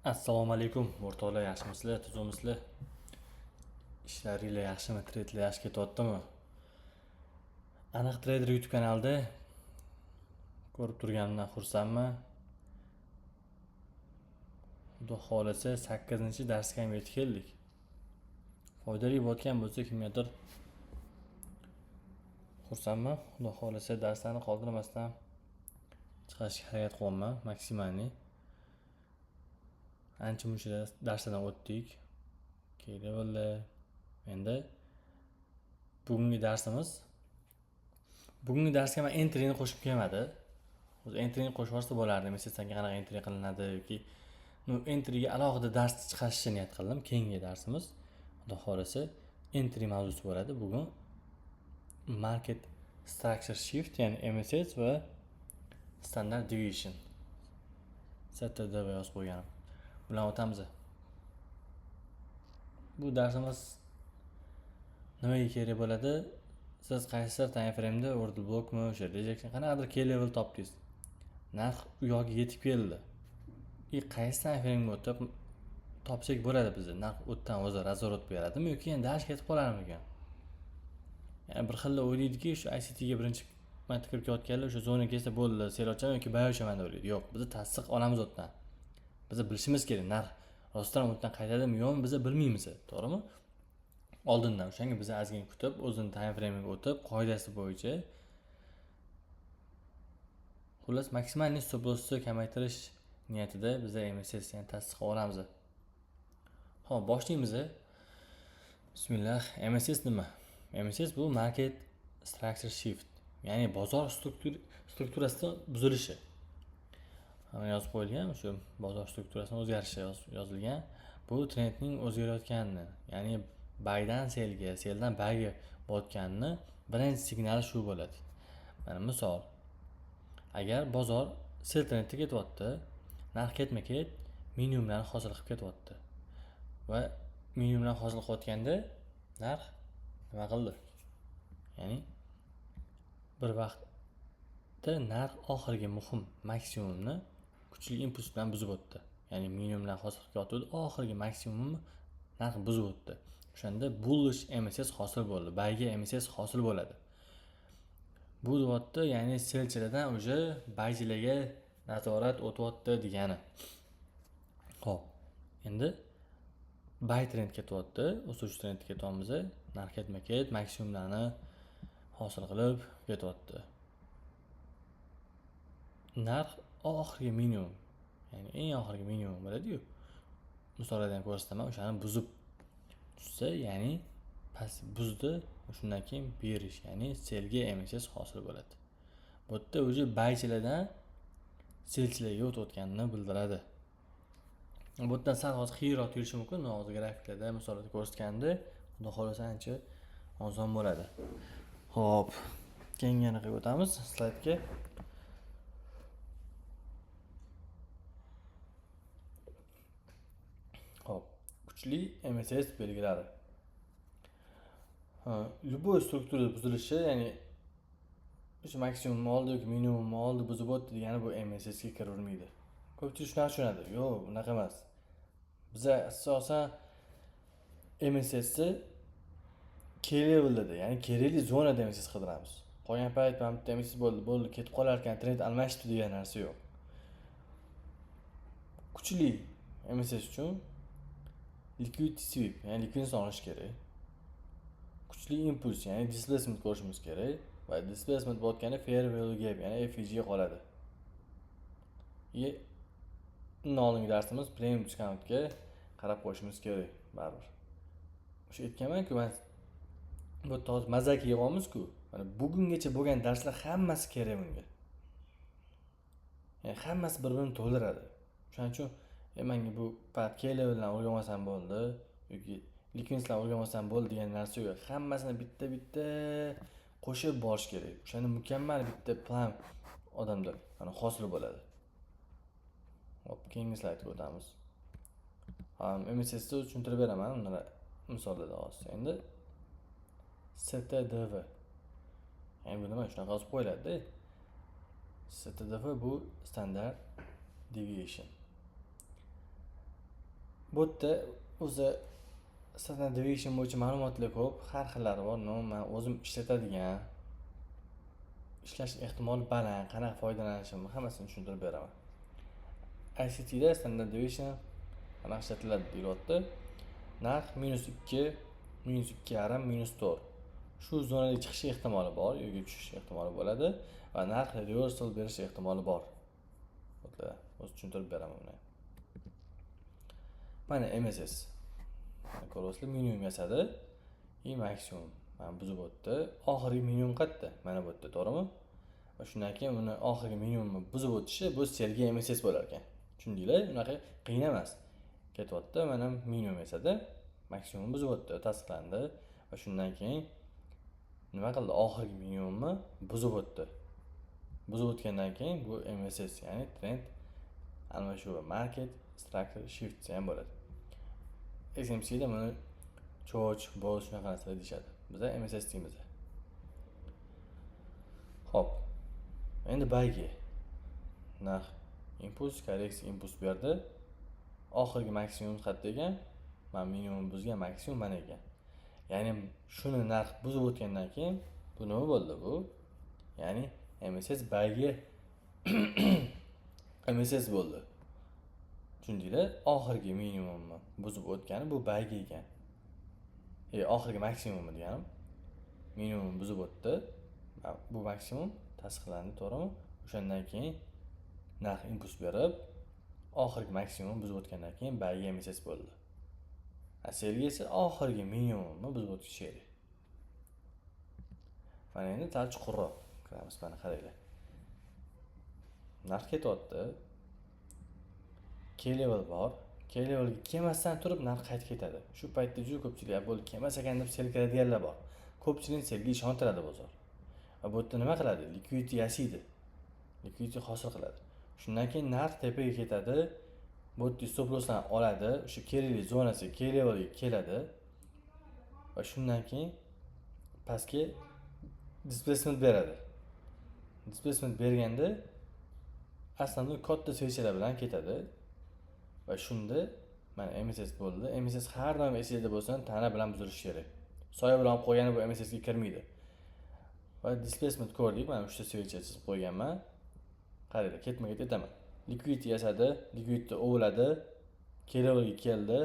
Assalomu alaykum o'rtoqlar, yaxshimisizlar, tuzukmisizlar? Ishlaringlar yaxshimi, trendlar yaxshi ketyaptimi? Aniq Trader YouTube kanalida ko'rib turganimdan xursandman. Xudo xolasa 8-darsga ham yetib keldik. Foydali bo'layotgan bo'lsa kimgadir xursandman. Xudo xolasa darslarni qoldirmasdan chiqarishga harakat qilaman, maksimalni. Ancha-muncha darslardan o'tdik. Kelaverlar. Endi bugungi darsga men entryni qo'shib kelmadi. O'zi entryni qo'shib olsa bo'lardi. Messengerga qanaqa entry qilinadi yoki entryga alohida dars chiqarishni niyat qildim. Keyingi darsimiz xudo xolasa entry mavzusi bo'ladi. Bugun market structure shift, ya'ni MSS va standard deviation STD yozib qo'yganim bilan o'tamiz. Bu darsimiz nimaga kerak bo'ladi? Siz qaysi time frame'da order blockmi, o'sha rejection qanaqadir key level topdingiz. Narx u yoqqa yetib keldi. Qaysi time frame'ga o'tib topsak bo'ladi bizda. Narx o'tdan o'zi razvorot beradimi yoki endi dash ketib qolarmikan? Ya'ni bir xilda o'ylaydiki, shu ICTga birinchi marta kirib kelayotganlar o'sha zona kelsa bo'ldi, sel ochaman yoki bay ochaman deb o'ylaydi. Yo'q, biz tasdiq olamiz o'tdan. Biz bilishimiz kerak, narx rostdan o'tdan qaytadimi yo'qmi biz bilmaymiz, to'g'rimi? Oldindan o'shanga biz ozgina kutib, o'zini time frame'iga o'tib, qoidasi bo'yicha xullas maksimalni stop lossni kamaytirish niyatida biz MSS yani tasdiq olamiz. Xo'p, boshlaymiz. Bismillah. MSS nima? MSS bu market structure shift, ya'ni bozor strukturasida buzilishi. Hamma yozib qo'yilgan, shu bozor strukturasining o'zgarishi yozilgan. Bu trendning o'zgarayotganini, ya'ni baydan selga, seldan bayga botganini birinchi signali shu bo'ladi. Mana misol, agar bozor sel trendga ketyapti, narx ketma-ket minimumlarni hosil qilib ketyapti va minimumlarni hosil qilayotganda narx nima qildi? Ya'ni bir vaqtda narx oxirgi muhim maksimumni kuchli impuls bilan buzib o'tdi. Ya'ni minimumdan hosil qilayotdi, oxirgi maksimumni narx buzib o'tdi. O'shanda bullish MSS hosil bo'ldi. Bayga MSS hosil bo'ladi. Bu deyapti, ya'ni selchilardan o'sha baychilarga nazorat o'tyapti degani. Xo'p. Endi bay trend ketyapti, o'sish trend ketyapmiz. Narx ketma-ket maksimumlarni hosil qilib ketyapti. Narx oxirgi minimum, ya'ni eng oxirgi minimum bo'ladi-yu. Misollardan ko'rsataman, o'shani buzib tushsa, ya'ni past buzdi, shundan keyin berish, ya'ni selga MSS hosil bo'ladi. Bu yerda o'zi baychilardan selchilarga o'tayotganini bildiradi. Bu yerdan sal hozir qiyinroq tuyulishi mumkin, hozir grafiklarda, misollarda ko'rsatganda, xudo xolasa ancha oson bo'ladi. Xo'p, keyingi anaqa o'tamiz slaydga. Xo'p, kuchli MSS belgilari. Любой struktura buzilishi, ya'ni o'sha maksimum oldi yoki minimum oldi buzib o'tdi degani bu MSS ga kiravermaydi. Ko'pchilik shuni tushunadi. Yo'q, bunaqa emas. Biz asosan MSS ni key levelda, ya'ni kerakli zonada MSS qidiramiz. Qolgan payt ham bitta MSS bo'ldi, ketib qolar ekan, trend almashdi degan narsa yo'q. Kuchli MSS uchun liquidity sweep, ya'ni likvidni olish kerak. Kuchli impuls, ya'ni displacement ko'rishimiz kerak va displacement bo'tganda fair value gap, ya'ni FVG ga qoladi. Oldingi darsimiz premium discountga qarab qo'yishimiz kerak baribir. O'sha aytganman-ku, men bu toz mazaki yig'amiz-ku. Mana bugungacha bo'lgan darslar hammasi kerak bunga. Ya'ni hammasi bir-birini to'ldiradi. Shuning uchun menga bu pat key leveldan o'rganmasam bo'ldi yoki likviditdan o'rganmasam bo'ldi degan narsa yo'q. Hammasini bitta-bitta qo'shib borish kerak. O'shanda mukammal bitta plan odamda mana hosil bo'ladi. Hop, keyingi slaydga o'tamiz. MSS ni tushuntirib beraman, unda misollarda hozir. Endi STDV. Ya'ni bu nima? Shunaqa yozib qo'yiladi-da. STDV bu standard deviation. Bu yerda o'zi standard deviation bo'yicha ma'lumotlar ko'p, har xillari bor. Men o'zim ishlatadigan, ishlash ehtimoli baland, qanaqa foydalanishimni hammasini tushuntirib beraman. ICTda standard deviation qanaqa ishlatiladi deyilyapti. Narx -2, -2,5, -4. Shu zonaga chiqish ehtimoli bor yoki tushish ehtimoli bo'ladi va narx reversal berish ehtimoli bor. O'zi tushuntirib beraman buni. Mana MSS. Ko'rasizlar, minimum yasadi. Maksimum mana buzib o'tdi. Oxirgi minimum qayerda? Mana bu yerda, to'g'rimi? Va shundan keyin uni oxirgi minimumni buzib o'tishi bu selga MSS bo'lar ekan. Tushundinglar? Unaqa qiyin emas. Ketyapti, mana minimum yasadi. Maksimum buzib o'tdi, tasdiqlandi va shundan keyin nima qildi? Oxirgi minimumni buzib o'tdi. Buzib o'tgandan keyin bu MSS, ya'ni trend almashuvi, market structure shift ham bo'ladi. XMC da buni cho'ch, boz shunaqa narsalar deyishadi. Biz MSS deymiz. Xo'p. Endi bayga narx impuls, korreksiya impuls berdi. Oxirgi maksimum qayerda ekan? Men minimum buzgan maksimum mana ekan. Ya'ni shuni narx buzib o'tgandan keyin bu nima bo'ldi bu? Ya'ni MSS bayga MSS bo'ldi. Tushundinglar? Oxirgi minimumni buzib o'tgani bu bayga ekan. Oxirgi maksimumni deganim. Minimum buzib o'tdi. Bu maksimum tasdiqlandi, to'g'rimi? O'shandan keyin narx impuls berib, oxirgi maksimum buzib o'tgandan keyin bayga MSS bo'ldi. Selga esa oxirgi minimumni buzib o'tish kerak. Mana endi sal chuqurroq kiramiz, mana qaranglar. Narx ketyapti. K-level bor. K-levelga kelmasdan turib narx qaytib ketadi. Shu paytda juda ko'pchilik bo'ldi, kelmas ekan deb sel kiradiganlar bor. Ko'pchilik selga ishontiradi bozor. Va bu yerda nima qiladi? Liquidity yasaydi. Liquidity hosil qiladi. Shundan keyin narx tepaga ketadi. Bu yerda stop losslarni oladi, o'sha kerakli zonasi K-levelga keladi. Va shundan keyin pastga displacement beradi. Displacement berganda aslında katta switchlar bilan ketadi. Va shunda mana MSS bo'ldi. MSS har doim esingizda bo'lsin, tana bilan buzilishi kerak. Soya bilan olib qo'ygani bu MSS ga kirmaydi. Va displacement ko'rdik, mana uchta switch chizib qo'yganman. Qaranglar, ketma-ket ketaman. Liquidity yasadi, liquidity ovladi, K-levelga keldi,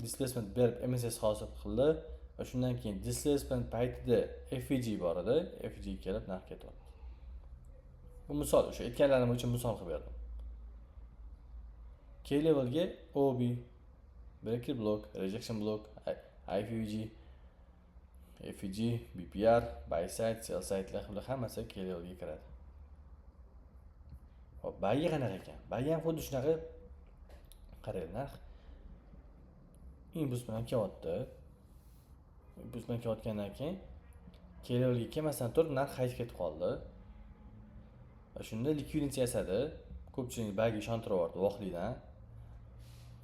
displacement berib MSS hosil qildi va shundan keyin displacement paytida FVG bor edi, FVG kelib narx ketyapti. Bu misol, o'sha aytganlarim uchun misol qilib berdim. K-levelga OB, breaker block, rejection block, IFVG, FVG, BPR, buy side, sell side'lar hammasi K-levelga kiradi. Hop, bayga qanaqa ekan? Bayga ham xuddi shunaqa. Qarang, narx impuls bilan kelyapti. Impuls bilan kelayotgandan keyin K-levelga kelmasdan turib narx qaytib ketib qoldi. Va shunda liquidity yasadi. Ko'pchilik bayga ishontirib yubordi voqlikdan.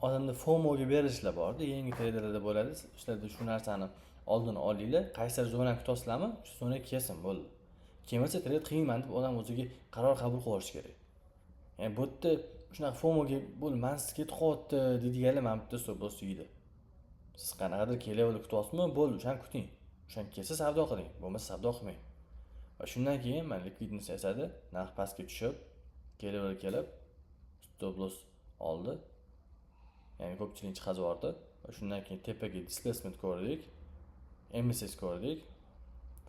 Odamda FOMOga berishlar bordi, yangi treyderlarda bo'ladi. Sizlarda shu narsani oldini olinglar, qaysi zonani kutasizlarmi? Shu zonaga kelsin bo'ldi. Kelmasa treyder qiyman deb odam o'ziga qaror qabul qilish kerak. Ya'ni bu yerda shunaqa FOMOga bo'ldi, mansiz ketib qoldi deydiganlar mana bitta stop loss yeydi. Siz qanaqadir K-level kutyapsizmi? Bo'ldi, o'shani kuting. O'shan kelsa savdo qiling, bo'lmasa savdo qilmang. Va shundan keyin mana liquidity yasadi, narx pastga tushib, K-level kelib stop loss oldi. Ya'ni ko'pchilik chiqazib yubordi va shundan keyin tepaga displacement ko'rdik, MSS ko'rdik,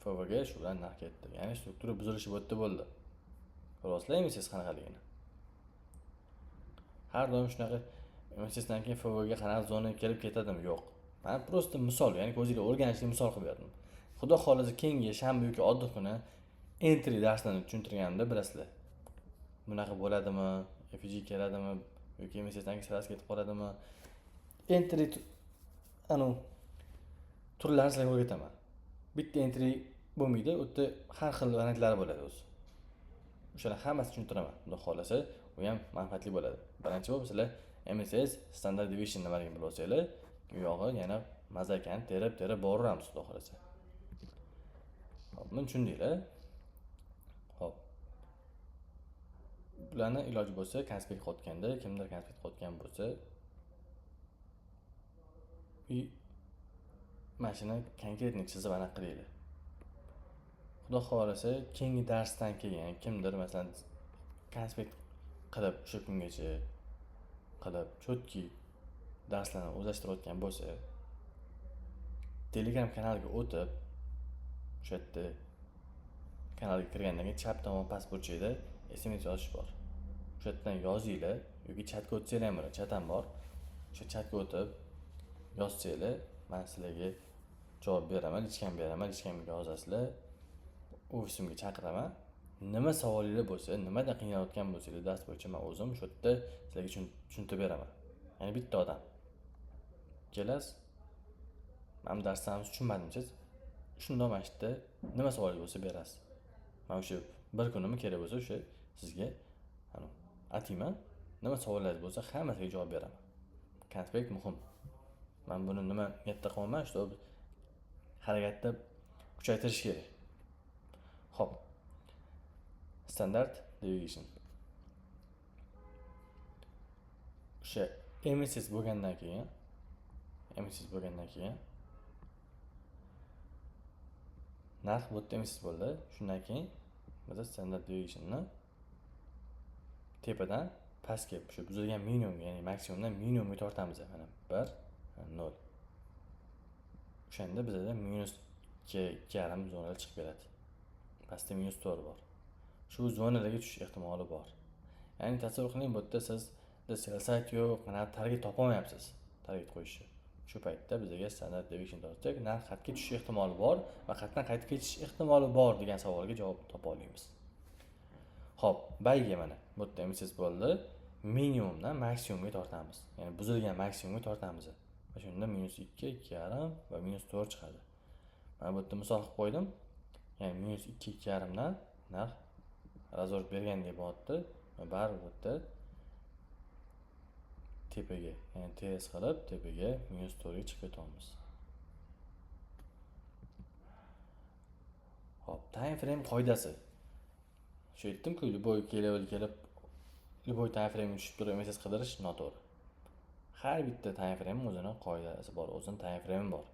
FVG shu bilan narx ketdi. Ya'ni struktura buzilishi bu yerda bo'ldi. Ko'rasizlar MSS qanaqaligini. Har doim shunaqa MSSdan keyin FVG qanaqa zonaga kelib ketadimi? Yo'q. Men prosta misol, ya'ni ko'zingizga o'rganishli misol qilib berdim. Xudo xolasa keyingi shanba yoki oddiy kuni entry darslarini tushuntirganimda bilasizlar. Bunaqa bo'ladimi? FVG keladimi? Yoki MSSdan sirasi ketib qoladimi? Entry turlarini sizlarga o'rgataman. Bitta entry bo'lmaydi, u yerda har xil variantlari bo'ladi o'zi. O'shalarni hammasini tushuntiraman. Xudo xolasa, u ham manfaatli bo'ladi. Birinchi bo'lib sizlar MSS standard deviation nimaligini bilib olsanglar, u yog'i yana mazakani terib boramiz xudo xolasa. Hop, men tushundinglar. Hop. Bularni iloji bo'lsa konspekt qotganda, kimdir konspekt qotgan bo'lsa mana shuni konkretniy chizib aniq qilaylik. Xudo xohlasa, keyingi darsdan keyin kimdir masalan konspekt qilib o'sha kungacha qilib chotki darslarni o'zlashtirayotgan bo'lsa, Telegram kanaliga o'tib, o'sha yerda kanalga kirgandan keyin chap tomon past burchakda SMS yozish bor. O'sha yerdan yozinglar yoki chatga o'tsanglar ham bo'ladi, chat ham bor. O'sha chatga o'tib yozsanglar, men sizlarga javob beraman, lichkam beraman, lichkamga yozasizlar. Ofisimga chaqiraman. Nima savolinglar bo'lsa, nimadan qiynalayotgan bo'lsangiz, dars bo'yicha men o'zim shu yerda sizlarga tushuntirib beraman. Ya'ni bitta odam kelasiz, men darslarni tushunmadim siz shundoq mana shu yerda nima savolingiz bo'lsa berasiz. Men o'sha bir kunimni kerak bo'lsa o'sha sizga atayman, nima savollaringiz bo'lsa hammasiga javob beraman. Konspekt muhim. Men buni nima niyatda qilaman, shu harakatda kuchaytirish kerak. Xo'p. Standard deviation. O'sha MSS bo'lgandan keyin narx bu yerda MSS bo'ldi. Shundan keyin biz standard deviationni tepadan pastga o'sha buzilgan minimum, ya'ni maksimumdan minimumga tortamiz. Mana 1, 0. O'shanda bizda -2,5 zonada chiqib keladi. Pastda -4 bor. Shu zonalarga tushish ehtimoli bor. Ya'ni tasavvur qiling, bu yerda siz sell site yo'q, mana target topa olmayapsiz. Target qo'yishni. Shu paytda bizga standard deviation tortsak, narx qaytga tushish ehtimoli bor va qaytdan qaytib ketish ehtimoli bor degan savolga javob topa olamiz. Xo'p, bayga mana bu yerda MSS bo'ldi. Minimumdan maksimumga tortamiz. Ya'ni buzilgan maksimumga tortamiz. Va shunda -2, 2,5 va -4 chiqadi. Mana bu yerda misol qilib qo'ydim. Ya'ni -2, 2,5 dan narx razvorib bergandek bo'lyapti va baribir bu yerda tepaga, ya'ni ters qilib tepaga -4 ga chiqib ketamiz. Hop, time frame qoidasi. Shu aytdim-ku, любой level kelib, любой time frame tushib turib MSS qidirish noto'g'ri. Har bitta time frame o'zining qoidasi bor, o'zining time frame bor.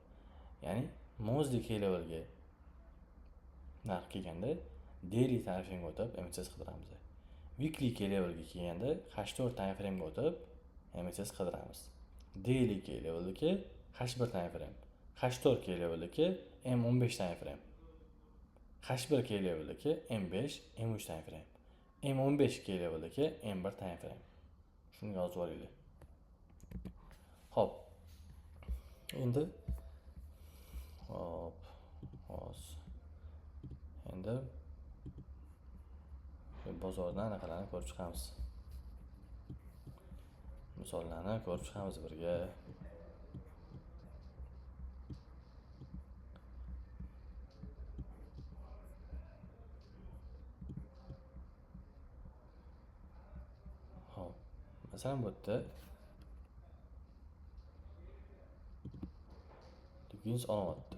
Ya'ni monthly levelga narx kelganda daily time frame o'tib MSS qidiramiz. Weekly levelga kelganda H4 time frame o'tib MSS qidiramiz. Daily levelga H1 time frame, H4 levelga M15 time frame, H1 levelga M5, M3 time frame, M15 levelga M1 time frame. Shuni yozib olaylik. Hop. Endi endi bozordan anaqalarni ko'rib chiqamiz. Misollarni ko'rib chiqamiz birga. Hop. Masalan bu yerda Dukins olyapti.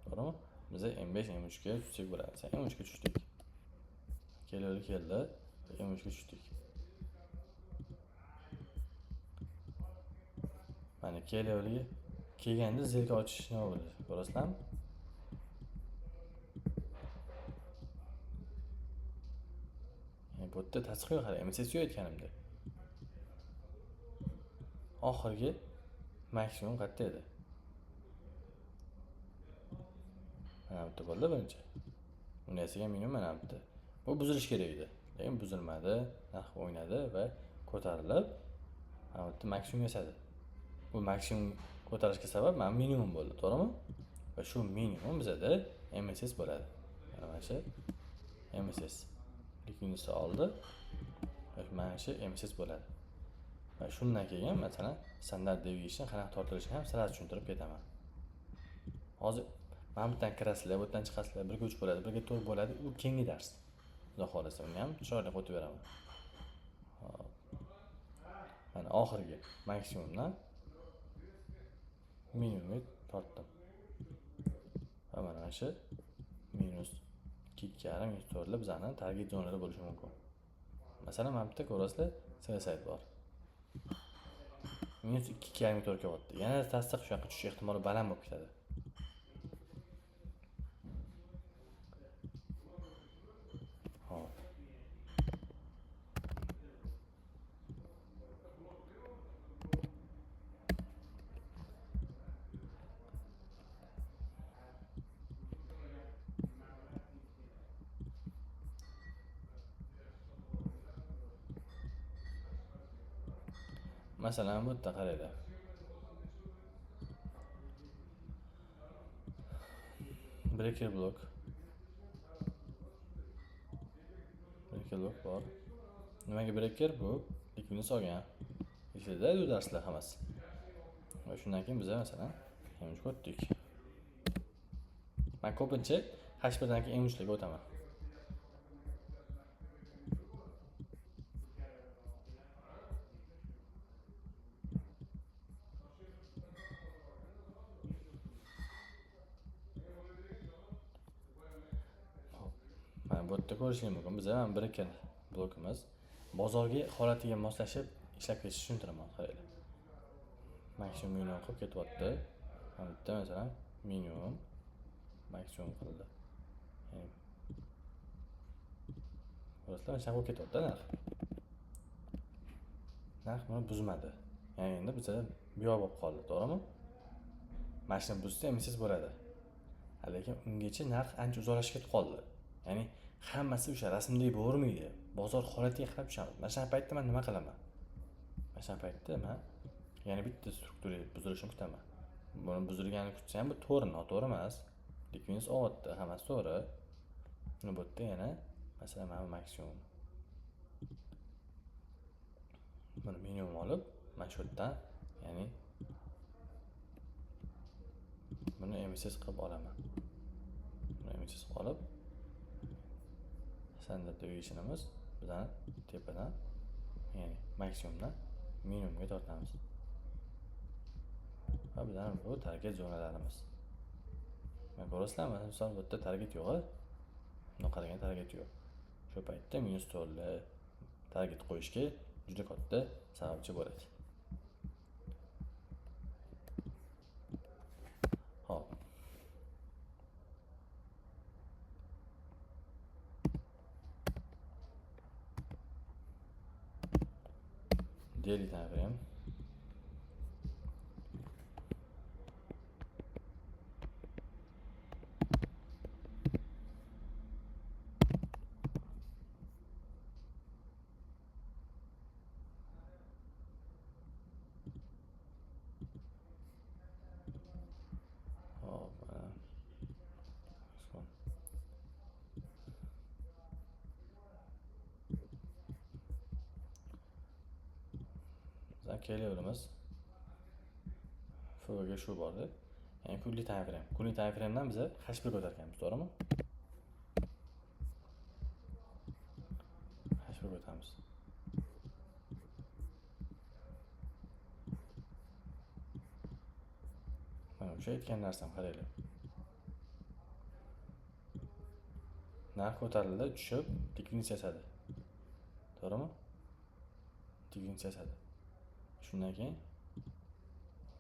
To'g'rimi? Biz M5, M3 ga tushsak bo'ladi. M3 ga tushdik. Keldi, M3 ga tushdik. Mana levelga kelganda zilga ochish nima bo'ladi? Ko'rasizlarmi? Bu yerda tasdiq yo'q, hali MSS yo'q aytganimda. Oxirgi maksimum qayerda edi? Mana bu yerda bo'ldi birinchi. Uni yasagan minimum mana bu yerda. Bu buzilish kerak edi. Lekin buzilmadi, narx o'ynadi va ko'tarilib mana bu yerda maksimum yasadi. Bu maksimum ko'tarishga sabab mana minimum bo'ldi, to'g'rimi? Va shu minimum bizada MSS bo'ladi. Mana shu MSS. Liquidity oldi. Mana shu MSS bo'ladi. Va shundan keyin masalan standard deviation qanaqa tortilishini ham sizlarga tushuntirib ketaman. Hozir mana bu yerdan kirasizlar, bu yerdan chiqasizlar, birga 3 bo'ladi, birga 4 bo'ladi. U keyingi dars. Xudo xolasa uni ham chiroyli o'tib beraman. Mana oxirgi maksimumdan minimumga tortdim. Va mana shu -2,5 -4 bizning target zonada bo'lishi mumkin. Masalan, mana bu yerda ko'rasizlar, sell side bor. -2,4 kelyapti. Yana tasdiq shu yoqqa tushish ehtimoli baland bo'lib ketadi. Hop. Masalan, bu yerda qaranglar. Breaker blok bor. Nimaga breaker bu? Likvidni solgan. Esingizda bu darslar hammasi. Va shundan keyin biz masalan imij o'tdik. Men ko'pincha H1 dan keyin imijlarga o'taman. Mana bu yerda ko'rishingiz mumkin. Biz ham breaker blokimiz bozorga holatiga moslashib ishlab ketishini tushuntiraman. Qaranglar. Maksimum minimum qilib ketyapti. Mana bitta masalan minimum maksimum qildi. Ya'ni ko'rasizlar, shunday bo'lib ketyapti narx. Narx buni buzmadi. Ya'ni endi bizda bu yoq bo'lib qoldi, to'g'rimi? Mashina buzsa emisiz bo'ladi. Lekin ungacha narx ancha uzoqlashib ketib qoldi. Ya'ni hammasi o'sha rasmdek bo'lavermaydi. Bozor holatiga qarab tushamiz. Mana shu paytda men nima qilaman? Mana shu paytda men yana bitta struktura buzilishini kutaman. Buni buzilganini kutsam bu to'g'ri, noto'g'ri emas. Likvidni olyapti, hammasi to'g'ri. Buni bu yerda yana masalan mana maksimum. Buni minimum olib, mana shu yerdan, ya'ni buni emisiz qilib olaman. Buni emisiz qilib olib, standart deviationimiz bizdan tepadan, ya'ni maksimumdan minimumga tortamiz. Va bizdan bu target zonalarimiz. Mana ko'rasizlarmi? Misol bu yerda target yo'q. Buni qaragan target yo'q. Shu paytda -4 target qo'yishga juda katta sababchi bo'ladi. Hop. Daily time frame. Kelaveramiz. Fuga shu bordi. Ya'ni kunlik time frame. Kunlik time framedan biz H1 ko'targanmiz, to'g'rimi? H1 ko'taramiz. Mana o'sha aytgan narsam qaranglar. Narx ko'tarildi, tushib, likvidni yasadi. To'g'rimi? Likvidni yasadi. Shundan keyin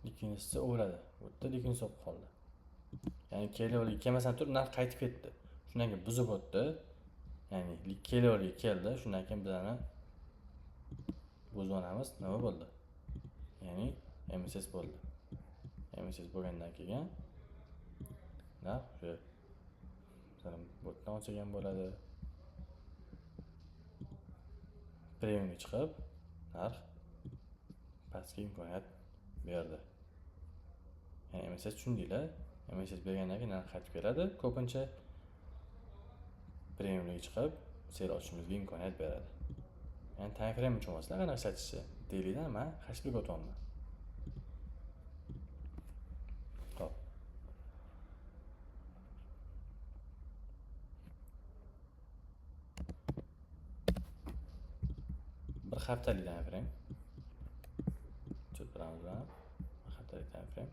likvidni o'radi. Bu yerda likvidni so'qib qoldi. Ya'ni kelaverib kelmasdan turib narx qaytib ketdi. Shundan keyin buzib o'tdi. Ya'ni kelaverib keldi. Shundan keyin bizlarni bu zonamiz nima bo'ldi? Ya'ni MSS bo'ldi. MSS bo'lgandan keyin narx shu masalan bu yerdan ochilgan bo'ladi. Premiumga chiqib narx pastga imkoniyat berdi. Ya'ni MSS tushundinglar? MSS bergandan keyin narx qaytib keladi. Ko'pincha premiumga chiqib sel ochishimizga imkoniyat beradi. Ya'ni time frame uchun emaslar, qanaqa ishlatishi. Dailydan men H1 ga o'tyapman. Xo'p. Bir haftalik time frame. Chutlarimiz bilan bir haftalik time frame.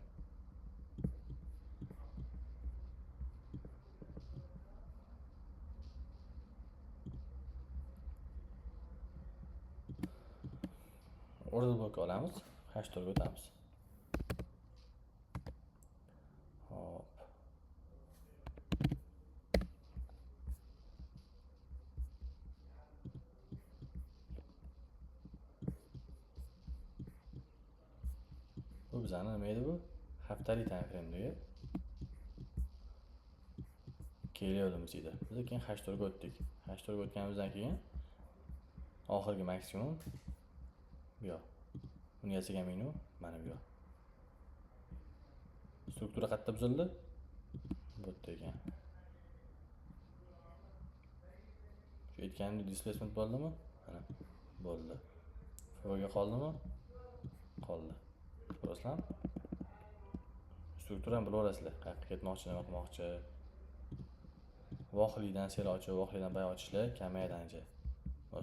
Order blok olamiz. hashtorga o'tamiz. Hop. Bu bizani nima edi bu? Haftalik time frame'dagi kelyapmiz edi. Biz keyin hashtorga o'tdik. Hashtorga o'tganimizdan keyin oxirgi maksimum bu yoq. Buni yasagan menu mana bu yoq. Struktura qayerda buzildi? Bu yerda ekan. Shu aytganimdek displacement bo'ldimi? Mana bo'ldi. Floga qoldimi? Qoldi. Ko'rasizlar? Strukturani bilib olasizlar. Qayerga ketmoqchi, nima qilmoqchi. Vohlikdan sel ochib, vohlikdan bay ochishlar kamayadi ancha.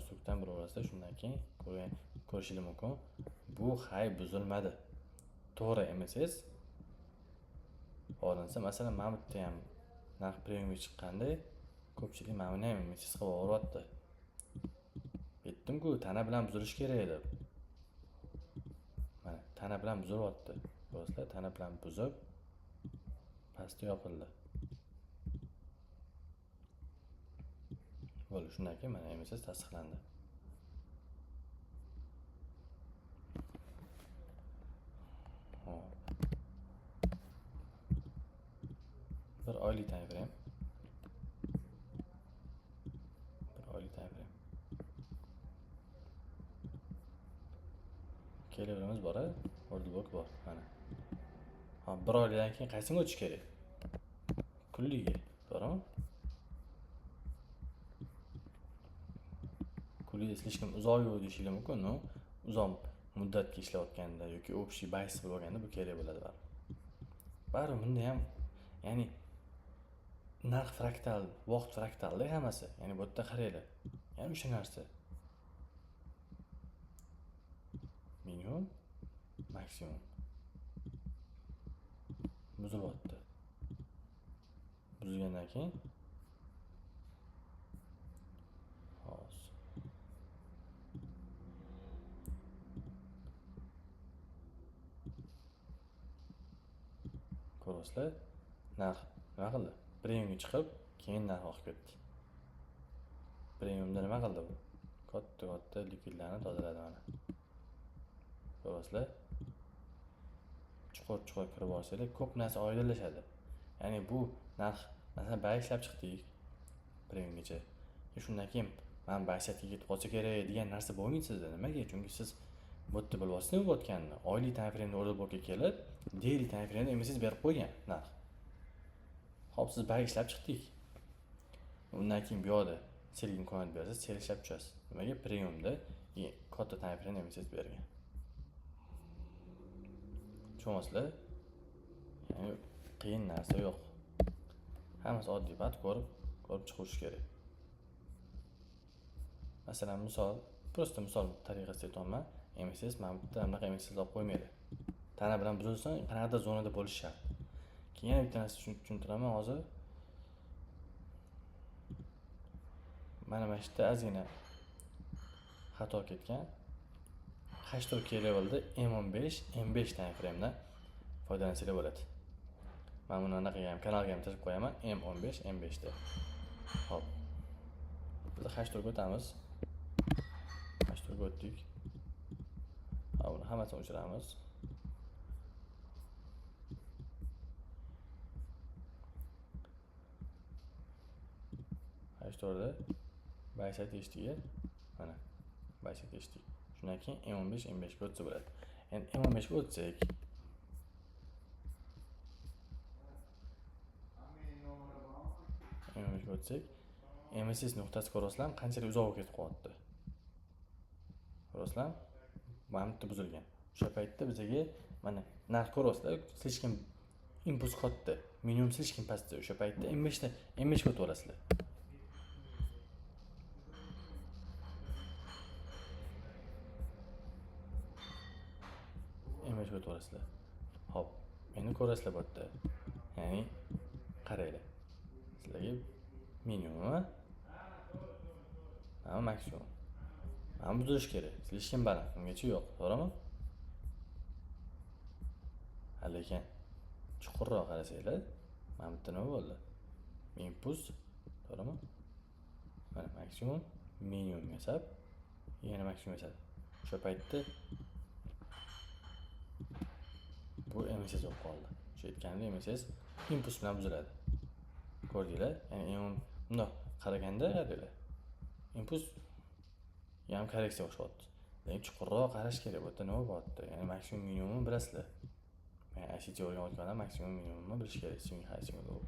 Strukturani bilib olasizlar, shundan keyin ko'rishingiz mumkin. Bu hay buzilmadi. To'g'ri MSS olinsa, masalan, mana bu yerda ham narx premium chiqqanda ko'pchilik mana buni ham MSS qilib yuboryapti. Aytdim-ku, tana bilan buzilish kerak edi. Mana tana bilan buzilyapti. Ko'rasizlar, tana bilan buzib pastga yopildi. Bo'ldi, shundan keyin mana MSS tasdiqlandi. Bir oylik time frame. Kelaveramiz bor, order block bor, mana. Ha, bir oylikdan keyin qaysiga o'tish kerak? Kunligiga, to'g'rimi? Kunligiga слишком uzoq deyishingiz mumkin, no? Uzoq muddatga ishlayotganda yoki общий basis bo'lib olganda bu kerak bo'ladi baribir. Baribir bunda ham, ya'ni narx fraktal, vaqt fraktalda hammasi. Ya'ni bu yerda qaranglar. Ya'ni o'sha narsa. Minimum, maksimum. Buzilyapti. Buzilgandan keyin hozir ko'rasizlar, narx nima qildi? Premiumga chiqib, keyin narx oqib ketdi. Premiumda nima qildi bu? Katta likvidlarni tozaladi mana. Ko'rasizlar? Chuqur kirib olsanglar, ko'p narsa oydinlashadi. Ya'ni bu narx, masalan, bay ishlab chiqdik premiumgacha. Shundan keyin men baysatga ketib qolsa kerak degan narsa bo'lmaydi sizda. Nimaga? Chunki siz bu yerda bilyapsiz nima bo'layotganini. Oylik time frame order blockga kelib, daily time frame MSS berib qo'ygan narx. Xo'p, siz bay ishlab chiqdik. Undan keyin bu yoqda sel imkoniyat bersa, sel ishlab chiqasiz. Nimaga? Premiumda katta time frame MSS bergan. Tushunasizlar? Ya'ni qiyin narsa yo'q. Hammasi oddiy bat ko'rib chiqish kerak. Masalan, misol tariqasida aytaman, MSS mana bu yerda anaqa MSS olib qo'ymaydi. Tana bilan buzilsang, qanaqadir zonada bo'lish shart. Keyin bitta narsa tushuntiraman hozir. Mana bu yerda ozgina xato ketgan. Hashtor levelda M15, M5 time frame'dan foydalansanglar bo'ladi. Men buni anaqaga ham kanalga ham tashib qo'yaman, M15, M5 da. Hop. Biz hashtorga o'tamiz. Hashtorga o'tdik. Ha, buni hammasini o'chiramiz. Hashtorda baysat eshitiga mana baysat eshitdik. Shundan keyin M15, M5 ga o'tsa bo'ladi. Endi M15 ga o'tsak, MSS nuqtasi ko'rasizlar, qanchalik uzoq ketib qolyapti. Ko'rasizlar? Mana bu buzilgan. O'sha paytda bizga mana narx ko'rasizlar, слишком impuls katta, minimum слишком pastda. O'sha paytda M5 ga o'tib olasizlar. M5 ga o'tib olasizlar. Hop, endi ko'rasizlar bu yerda. Ya'ni qaranglar. Sizlarga minimum, maksimum. Mana buzilish kerak. Слишком baland, ungacha yo'q, to'g'rimi? lekin chuqurroq qarasanglar, mana bu yerda nima bo'ldi? Impuls, to'g'rimi? Mana maksimum, minimum yasab, yana maksimum yasab. O'sha paytda bu MSS bo'lib qoldi. O'sha aytganimda MSS impuls bilan buziladi. Ko'rdinglar? Ya'ni bundoq qaraganda qaranglar. Impuls ham korreksiya o'xshayapti. Lekin chuqurroq qarash kerak. Bu yerda nima bo'lyapti? Ya'ni maksimum minimumni bilasizlar. Yani ICT o'rganayotganlar maksimum minimumni bilish kerak. Swing high, swing low.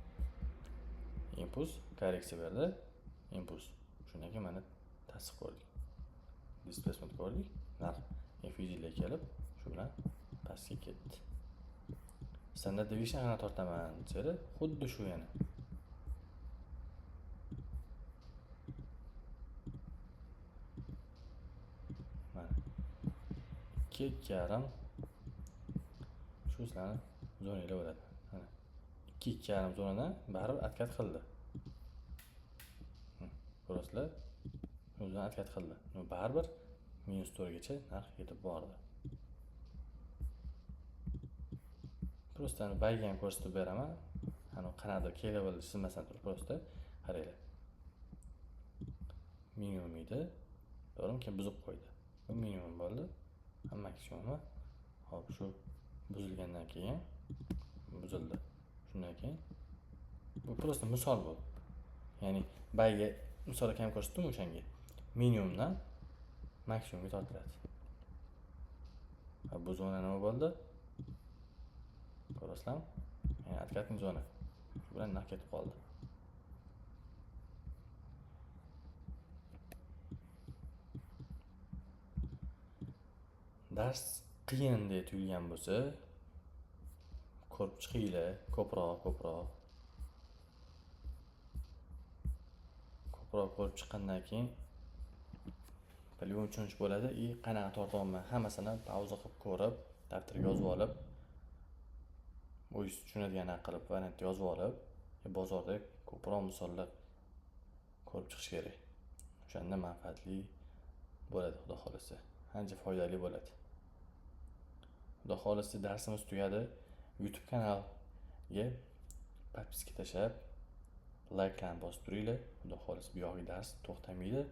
Impuls korreksiya berdi. Impuls. Shundan keyin mana tasdiq ko'rdik. Displacement ko'rdik. Narx FUG'ga kelib, shu bilan pastga ketdi. Standard deviation qana tortaman desanglar, xuddi shu yana. Mana 2,5 shu sizlarni zonalar bo'ladi. Mana 2,5 zonadan baribir atkat qildi. Ko'rasizlar? O'zidan atkat qildi. Baribir -4 gacha narx yetib bordi. Prosta bayga ham ko'rsatib beraman. Hani qanaqadir kelib chizmasdan turib prosta qaranglar. Minimum edi. To'g'rimi? Keyin buzib qo'ydi. Bu minimum bo'ldi. Ham maksimumi. Hop, shu buzilgandan keyin buzildi. Shundan keyin bu prosta misol bu. Ya'ni bayga misol ham ko'rsatdim o'shanga. Minimumdan maksimumga tortiladi. Bu zona nima bo'ldi? Ko'rasizlarmi? Ya'ni atkatning zona. Shu bilan narx ketib qoldi. Dars qiyin deb tuyulgan bo'lsa, ko'rib chiqinglar, ko'proq ko'rib chiqqandan keyin bilgan tushunish bo'ladi. Qanaqa tortyapman, hammasini pauza qilib ko'rib, daftarga yozib olib, o'zingiz tushunadigan qilib variant yozib olib, bozorda ko'proq misollar ko'rib chiqish kerak. O'shanda manfaatli bo'ladi, xudo xolisa. Ancha foydali bo'ladi. Xudo xolisa darsimiz tugadi. YouTube kanaliga podpiska tashlab, like-larni bosib turinglar. Xudo xolisa bu yoqgi dars to'xtamaydi.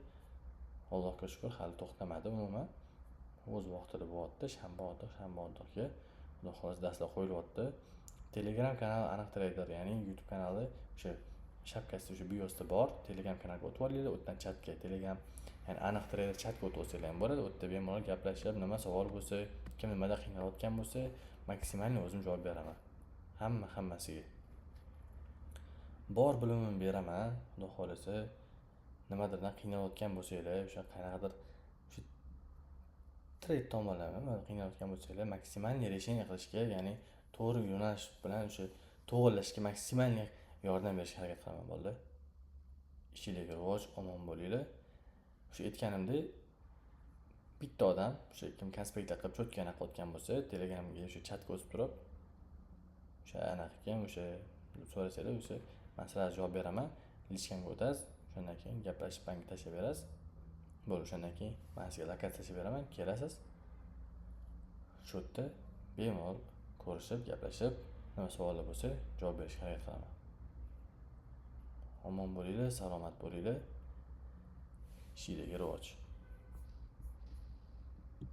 Allohga shukr, hali to'xtamadi umuman. O'z vaqtida bo'lyapti, shanba oldinga. Xudo xolisa darslar qo'yilyapti. Telegram kanali aniq trader, ya'ni YouTube kanali o'sha shapkasi o'sha biosda bor. Telegram kanaliga o'tib olinglar, o'tdan chatga Telegram, ya'ni aniq trader chatga o'tib olsanglar ham bo'ladi. O'tda bemalol gaplashib, nima savol bo'lsa, kim nimada qiynalayotgan bo'lsa, maksimalni o'zim javob beraman. Hammasiga. Bor bilimimni beraman. Xudo xolisa nimadirdan qiynalayotgan bo'lsanglar, o'sha qanaqadir o'sha trade tomonlama qiynalayotgan bo'lsanglar, maksimalni решение qilishga, ya'ni to'g'ri yo'nalish bilan o'sha to'g'irlashga maksimalni yordam berishga harakat qilaman bo'ldi. Ishingizga rivoj, omon bo'linglar. O'sha aytganimdek, bitta odam o'sha kim konspektlar qilib cho'tkana qilayotgan bo'lsa, Telegramga o'sha chatga o'tib turib, o'sha anaqa kim o'sha so'rasanglar, o'sha men sizlarga javob beraman. Lishkamga o'tasiz, shundan keyin gaplashib bankga tashlab berasiz. Bo'ldi, shundan keyin men sizga lokatsiya tashib beraman, kelasiz. Shu yerda bemalol ko'rishib, gaplashib, nima savollar bo'lsa, javob berishga harakat qilaman. Omon bo'linglar, salomat bo'linglar. Ishingizga rivoj.